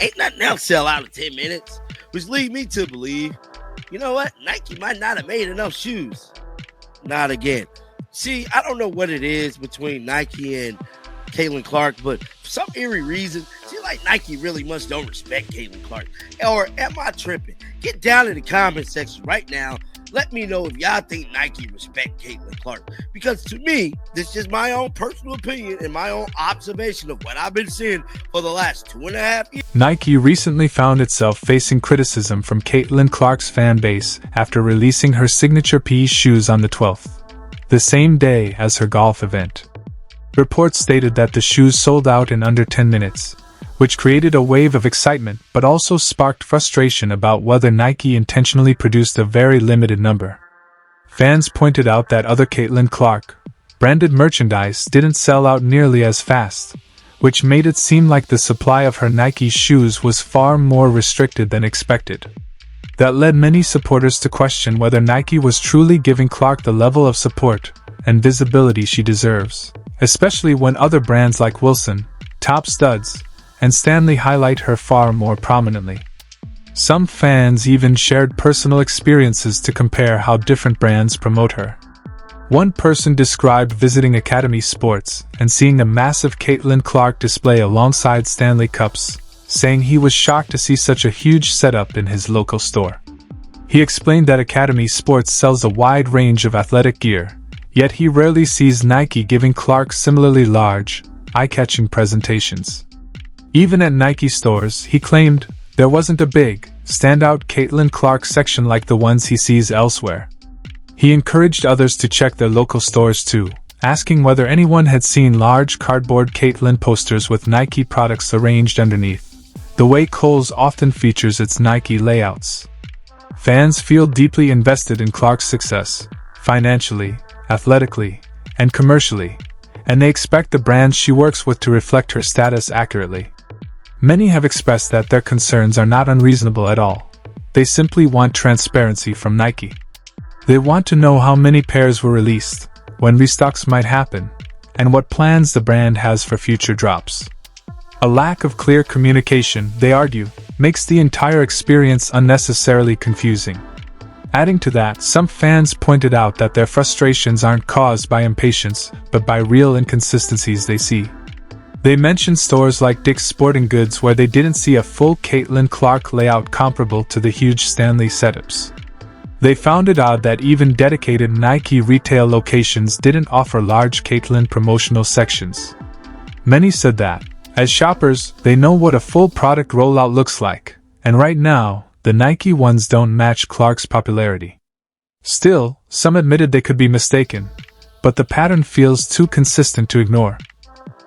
ain't nothing else sell out in 10 minutes, which lead me to believe, you know what? Nike might not have made enough shoes. Not again. See, I don't know what it is between Nike and Caitlin Clark, but for some eerie reason, seems like Nike really much don't respect Caitlin Clark. Or am I tripping? Get down in the comment section right now. Let me know if y'all think Nike respect Caitlin Clark. Because to me, this is just my own personal opinion and my own observation of what I've been seeing for the last 2.5 years. Nike recently found itself facing criticism from Caitlin Clark's fan base after releasing her signature PE shoes on the 12th, the same day as her golf event. Reports stated that the shoes sold out in under 10 minutes, which created a wave of excitement but also sparked frustration about whether Nike intentionally produced a very limited number. Fans pointed out that other Caitlin Clark branded merchandise didn't sell out nearly as fast, which made it seem like the supply of her Nike shoes was far more restricted than expected. That led many supporters to question whether Nike was truly giving Clark the level of support and visibility she deserves, especially when other brands like Wilson, Top Studs, and Stanley highlight her far more prominently. Some fans even shared personal experiences to compare how different brands promote her. One person described visiting Academy Sports and seeing a massive Caitlin Clark display alongside Stanley Cups, saying he was shocked to see such a huge setup in his local store. He explained that Academy Sports sells a wide range of athletic gear, yet he rarely sees Nike giving Clark similarly large, eye-catching presentations. Even at Nike stores, he claimed, there wasn't a big, standout Caitlin Clark section like the ones he sees elsewhere. He encouraged others to check their local stores too, asking whether anyone had seen large cardboard Caitlin posters with Nike products arranged underneath, the way Kohl's often features its Nike layouts. Fans feel deeply invested in Clark's success, financially, athletically, and commercially, and they expect the brands she works with to reflect her status accurately. Many have expressed that their concerns are not unreasonable at all. They simply want transparency from Nike. They want to know how many pairs were released, when restocks might happen, and what plans the brand has for future drops. A lack of clear communication, they argue, makes the entire experience unnecessarily confusing. Adding to that, some fans pointed out that their frustrations aren't caused by impatience, but by real inconsistencies they see. They mentioned stores like Dick's Sporting Goods where they didn't see a full Caitlin Clark layout comparable to the huge Stanley setups. They found it odd that even dedicated Nike retail locations didn't offer large Caitlin promotional sections. Many said that, as shoppers, they know what a full product rollout looks like, and right now, the Nike ones don't match Clark's popularity. Still, some admitted they could be mistaken, but the pattern feels too consistent to ignore.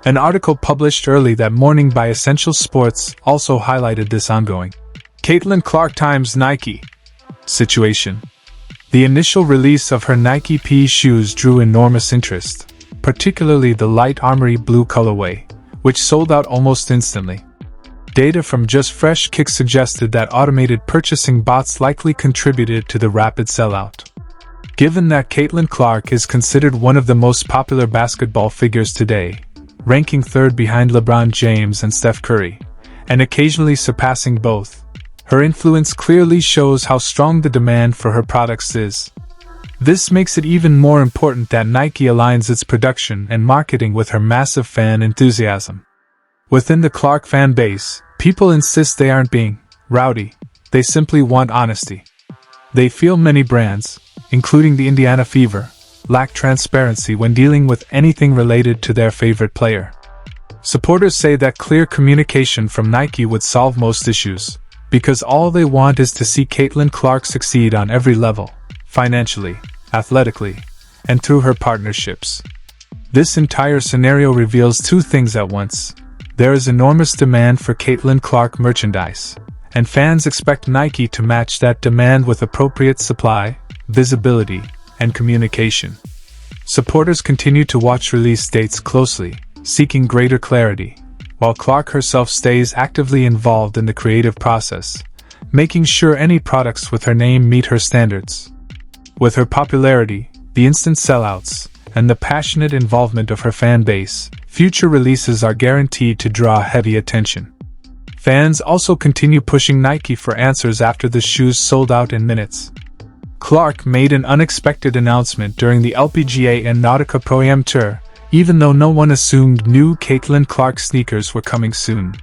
An article published early that morning by Essential Sports also highlighted this ongoing Caitlin Clark times Nike situation. The initial release of her Nike PE shoes drew enormous interest, particularly the light armory blue colorway, which sold out almost instantly. Data from Just Fresh Kicks suggested that automated purchasing bots likely contributed to the rapid sellout. Given that Caitlin Clark is considered one of the most popular basketball figures today, ranking third behind LeBron James and Steph Curry, and occasionally surpassing both, her influence clearly shows how strong the demand for her products is. This makes it even more important that Nike aligns its production and marketing with her massive fan enthusiasm. Within the Clark fan base, people insist they aren't being rowdy, they simply want honesty. They feel many brands, including the Indiana Fever, lack transparency when dealing with anything related to their favorite player. Supporters say that clear communication from Nike would solve most issues, because all they want is to see Caitlin Clark succeed on every level, financially, athletically, and through her partnerships. This entire scenario reveals two things at once. There is enormous demand for Caitlin Clark merchandise, and fans expect Nike to match that demand with appropriate supply, visibility, and communication. Supporters continue to watch release dates closely, seeking greater clarity, while Clark herself stays actively involved in the creative process, making sure any products with her name meet her standards. With her popularity, the instant sellouts, and the passionate involvement of her fan base, future releases are guaranteed to draw heavy attention. Fans also continue pushing Nike for answers after the shoes sold out in minutes. Clark made an unexpected announcement during the LPGA and Nautica Pro-Am Tour, even though no one assumed new Caitlin Clark sneakers were coming soon.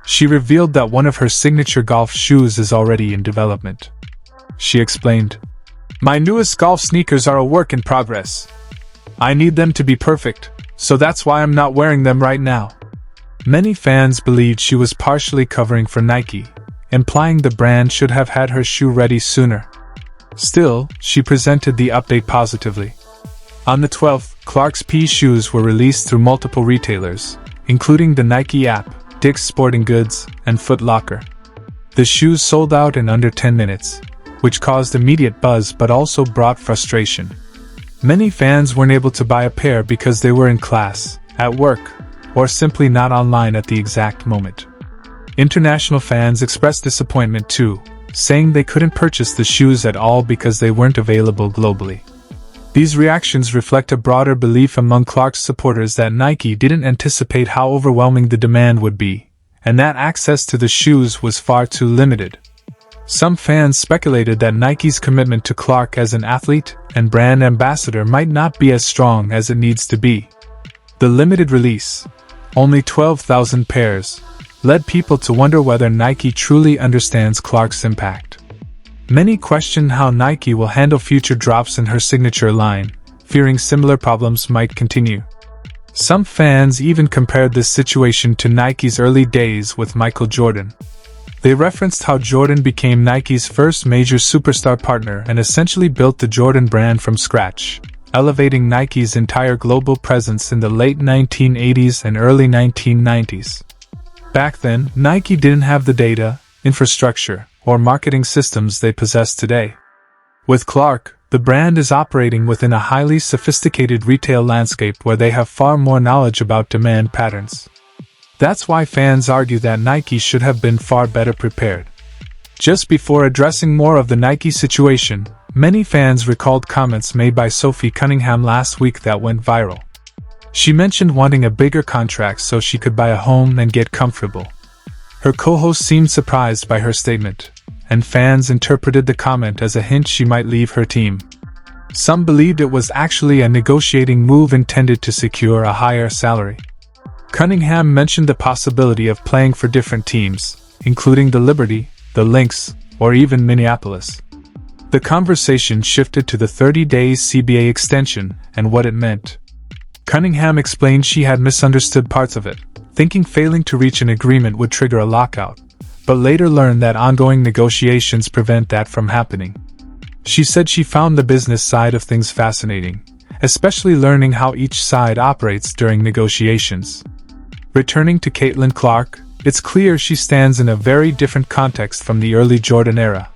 She revealed that one of her signature golf shoes is already in development. She explained, "My newest golf sneakers are a work in progress. I need them to be perfect, so that's why I'm not wearing them right now." Many fans believed she was partially covering for Nike, implying the brand should have had her shoe ready sooner. Still, she presented the update positively. On the 12th, Clark's P shoes were released through multiple retailers, including the Nike app, Dick's Sporting Goods, and Foot Locker. The shoes sold out in under 10 minutes, which caused immediate buzz but also brought frustration. Many fans weren't able to buy a pair because they were in class, at work, or simply not online at the exact moment. International fans expressed disappointment too, saying they couldn't purchase the shoes at all because they weren't available globally. These reactions reflect a broader belief among Clark's supporters that Nike didn't anticipate how overwhelming the demand would be, and that access to the shoes was far too limited. Some fans speculated that Nike's commitment to Clark as an athlete and brand ambassador might not be as strong as it needs to be. The limited release, only 12,000 pairs, led people to wonder whether Nike truly understands Clark's impact. Many question how Nike will handle future drops in her signature line, fearing similar problems might continue. Some fans even compared this situation to Nike's early days with Michael Jordan. They referenced how Jordan became Nike's first major superstar partner and essentially built the Jordan brand from scratch, elevating Nike's entire global presence in the late 1980s and early 1990s. Back then, Nike didn't have the data, infrastructure, or marketing systems they possess today. With Clark, the brand is operating within a highly sophisticated retail landscape where they have far more knowledge about demand patterns. That's why fans argue that Nike should have been far better prepared. Just before addressing more of the Nike situation, many fans recalled comments made by Sophie Cunningham last week that went viral. She mentioned wanting a bigger contract so she could buy a home and get comfortable. Her co-host seemed surprised by her statement, and fans interpreted the comment as a hint she might leave her team. Some believed it was actually a negotiating move intended to secure a higher salary. Cunningham mentioned the possibility of playing for different teams, including the Liberty, the Lynx, or even Minneapolis. The conversation shifted to the 30-day CBA extension and what it meant. Cunningham explained she had misunderstood parts of it, thinking failing to reach an agreement would trigger a lockout, but later learned that ongoing negotiations prevent that from happening. She said she found the business side of things fascinating, especially learning how each side operates during negotiations. Returning to Caitlin Clark, it's clear she stands in a very different context from the early Jordan era.